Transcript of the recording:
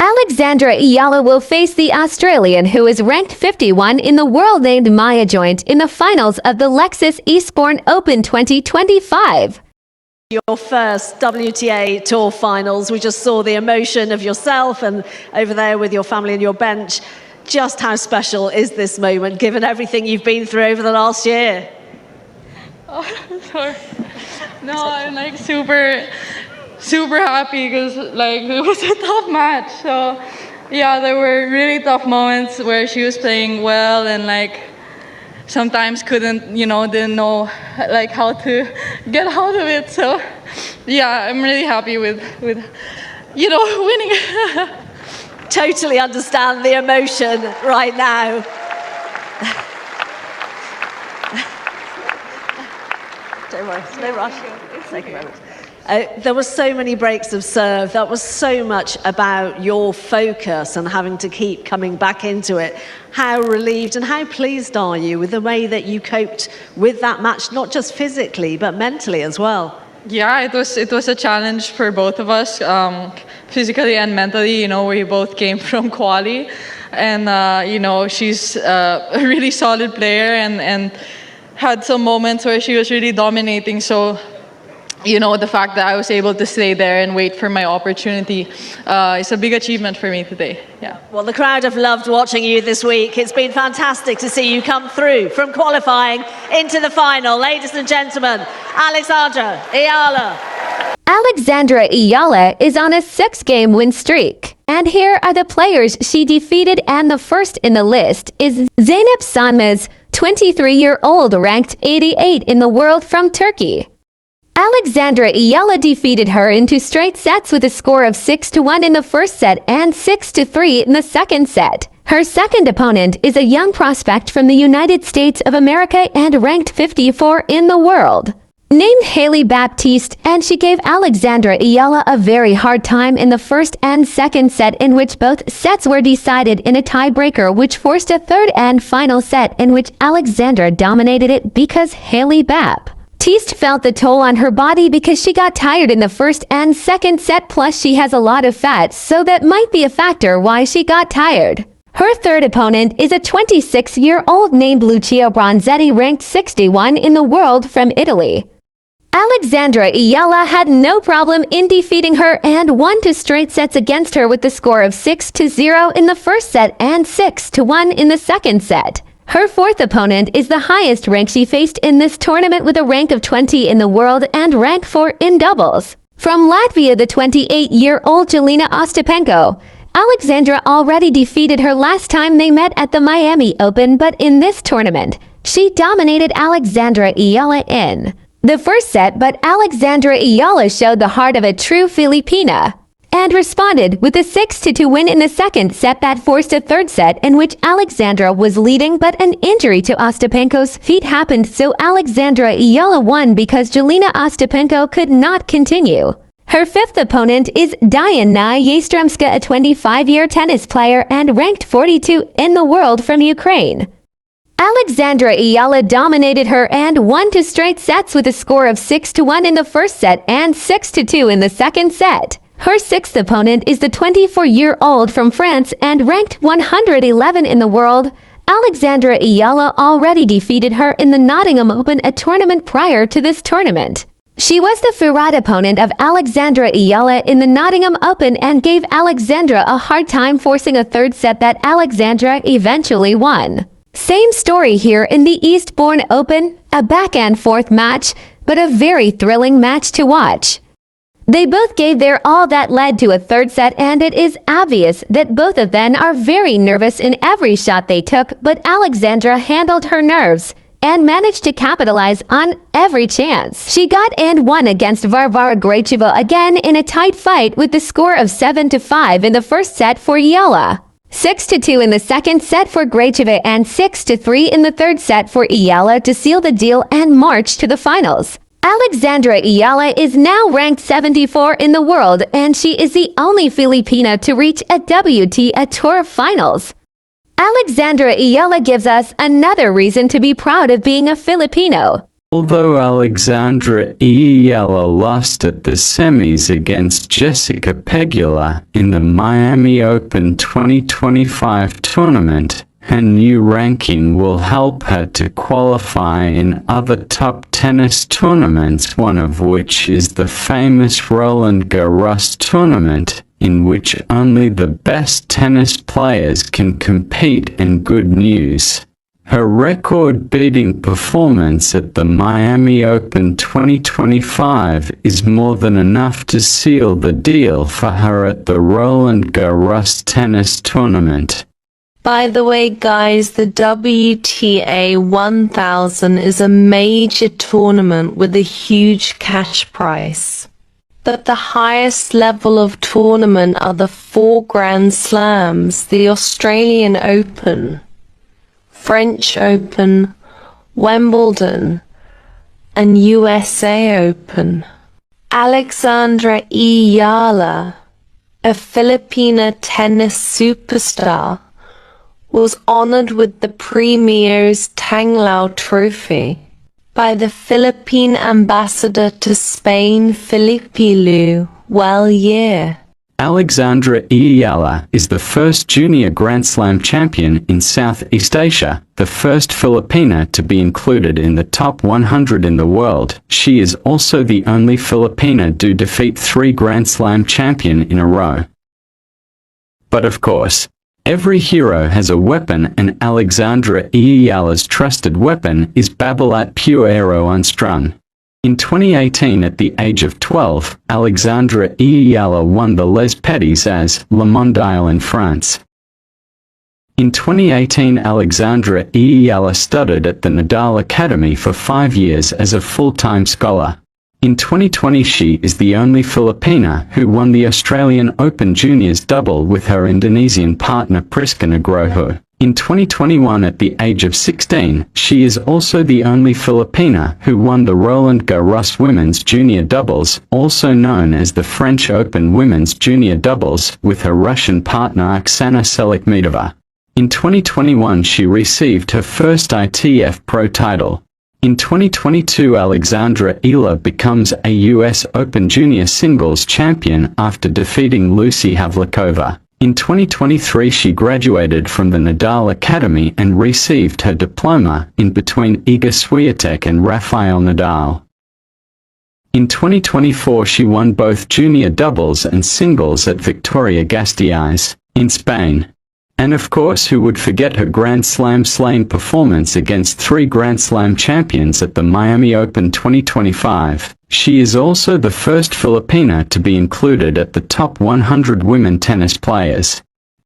Alexandra Eala will face the Australian who is ranked 51 in the world named Maya Joint in the finals of the Lexus Eastbourne Open 2025. Your first WTA Tour finals. We just saw the emotion of yourself and over there with your family and your bench. Just how special is this moment, given everything you've been through over the last year? Oh, sorry. No, I'm like super happy because like it was a tough match. So yeah, there were really tough moments where she was playing well and like sometimes didn't know like how to get out of it. So yeah, I'm really happy with winning. Totally understand the emotion right now. Don't worry, no rush. Take a moment. There were so many breaks of serve. That was so much about your focus and having to keep coming back into it. How relieved and how pleased are you with the way that you coped with that match, not just physically, but mentally as well? Yeah, it was a challenge for both of us, physically and mentally. We both came from quali, and she's a really solid player and had some moments where she was really dominating. So the fact that I was able to stay there and wait for my opportunity is a big achievement for me today. Yeah. Well, the crowd have loved watching you this week. It's been fantastic to see you come through from qualifying into the final. Ladies and gentlemen, Alexandra Eala. Alexandra Eala is on a 6-game win streak. And here are the players she defeated, and the first in the list is Zeynep Sanmez, 23-year-old, ranked 88 in the world from Turkey. Alexandra Eala defeated her in 2 straight sets with a score of 6-1 in the first set and 6-3 in the second set. Her second opponent is a young prospect from the United States of America and ranked 54 in the world, named Hailey Baptiste, and she gave Alexandra Eala a very hard time in the first and second set, in which both sets were decided in a tiebreaker, which forced a third and final set in which Alexandra dominated it because Hailey Baptiste felt the toll on her body because she got tired in the first and second set, plus she has a lot of fat, so that might be a factor why she got tired. Her third opponent is a 26-year-old named Lucia Bronzetti, ranked 61 in the world from Italy. Alexandra Eala had no problem in defeating her and won 2 straight sets against her with the score of 6-0 in the first set and 6-1 in the second set. Her fourth opponent is the highest rank she faced in this tournament, with a rank of 20 in the world and rank 4 in doubles. From Latvia, the 28-year-old Jelena Ostapenko. Alexandra already defeated her last time they met at the Miami Open, but in this tournament, she dominated Alexandra Eala in the first set, but Alexandra Eala showed the heart of a true Filipina and responded with a 6-2 win in the second set that forced a third set in which Alexandra was leading, but an injury to Ostapenko's feet happened, so Alexandra Eala won because Jelena Ostapenko could not continue. Her fifth opponent is Diana Yastremska, a 25-year tennis player and ranked 42 in the world from Ukraine. Alexandra Eala dominated her and won 2 straight sets with a score of 6-1 in the first set and 6-2 in the second set. Her sixth opponent is the 24-year-old from France and ranked 111 in the world. Alexandra Eala already defeated her in the Nottingham Open, a tournament prior to this tournament. She was the Farad opponent of Alexandra Eala in the Nottingham Open and gave Alexandra a hard time, forcing a third set that Alexandra eventually won. Same story here in the Eastbourne Open, a back and forth match, but a very thrilling match to watch. They both gave their all that led to a third set, and it is obvious that both of them are very nervous in every shot they took, but Alexandra handled her nerves and managed to capitalize on every chance she got and won against Varvara Gracheva again in a tight fight with the score of 7-5 in the first set for Eala, 6-2 in the second set for Gracheva, and 6-3 in the third set for Eala to seal the deal and march to the finals. Alexandra Eala is now ranked 74 in the world, and she is the only Filipina to reach a WTA Tour finals. Alexandra Eala gives us another reason to be proud of being a Filipino. Although Alexandra Eala lost at the semis against Jessica Pegula in the Miami Open 2025 tournament, her new ranking will help her to qualify in other top tennis tournaments, one of which is the famous Roland Garros tournament, in which only the best tennis players can compete. And good news, her record-beating performance at the Miami Open 2025 is more than enough to seal the deal for her at the Roland Garros tennis tournament. By the way, guys, the WTA 1000 is a major tournament with a huge cash prize. But the highest level of tournament are the 4 Grand Slams: the Australian Open, French Open, Wimbledon, and USA Open. Alexandra Eala, a Filipina tennis superstar, was honored with the Premier's Tanglao Trophy by the Philippine ambassador to Spain, Filipilu Well. Alexandra Eala is the first junior Grand Slam champion in Southeast Asia, the first Filipina to be included in the top 100 in the world. She is also the only Filipina to defeat 3 Grand Slam champions in a row. But of course, every hero has a weapon, and Alexandra Eala's trusted weapon is Babolat Pure Aero Unstrung. In 2018, at the age of 12, Alexandra Eala won the Les Petits as Le Mondial in France. In 2018, Alexandra Eala studied at the Nadal Academy for 5 years as a full-time scholar. In 2020, she is the only Filipina who won the Australian Open Juniors double with her Indonesian partner Priska Nugroho. In 2021, at the age of 16, she is also the only Filipina who won the Roland Garros Women's Junior Doubles, also known as the French Open Women's Junior Doubles, with her Russian partner Oksana Selikmedova. In 2021, she received her first ITF Pro title. In 2022, Alexandra Eala becomes a US Open Junior Singles champion after defeating Lucy Havlikova. In 2023, she graduated from the Nadal Academy and received her diploma in between Iga Swiatek and Rafael Nadal. In 2024, she won both junior doubles and singles at Victoria Gasteiz in Spain. And of course, who would forget her Grand Slam slaying performance against 3 Grand Slam champions at the Miami Open 2025. She is also the first Filipina to be included at the top 100 women tennis players.